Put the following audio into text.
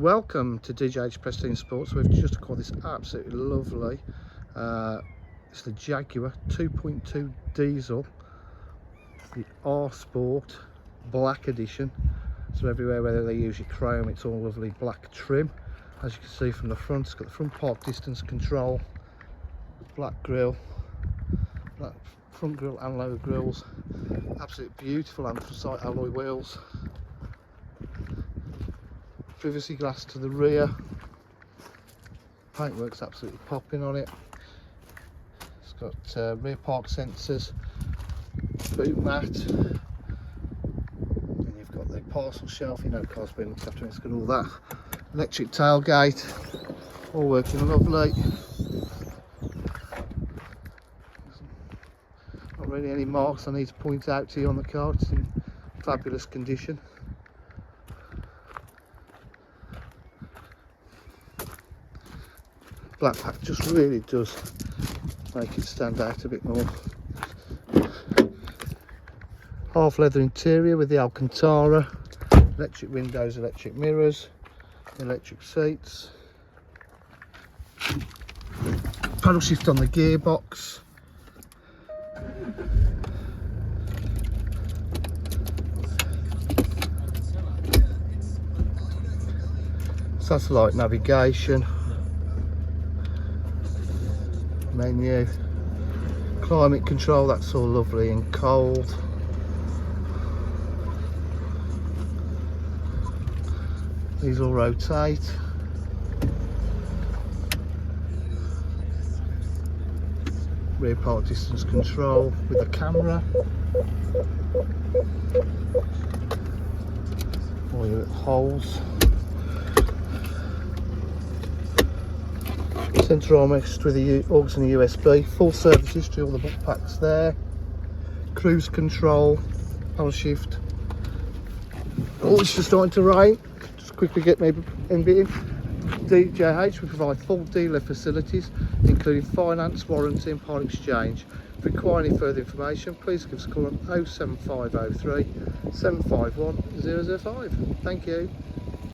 Welcome to DJH Prestige Sports. We've just acquired this absolutely lovely, it's the Jaguar 2.2 diesel, the R Sport Black Edition. So everywhere where they use your chrome, it's all lovely black trim. As you can see from the front, it's got the front park distance control, black grille, black front grille and lower grills, absolutely beautiful anthracite alloy wheels, privacy glass to the rear, paintwork's absolutely popping on it. It's got rear park sensors, boot mat, and you've got the parcel shelf, you know cars being looked after, it's got all that. Electric tailgate, all working lovely. Not really any marks I need to point out to you on the car, it's in fabulous condition. Black pack just really does make it stand out a bit more. Half leather interior with the Alcantara, electric windows, electric mirrors, electric seats, paddle shift on the gearbox, satellite navigation, menu, climate control, that's all lovely and cold. These all rotate. Rear park distance control with a camera. All your little holes. Centre armrest with the aux and a USB. Full service history, all the book packs there. Cruise control, paddle shift. Oh, it's just starting to rain. Just quickly get maybe in. DJH, we provide full dealer facilities, including finance, warranty and part exchange. If you require any further information, please give us a call on 07503 751 005. Thank you.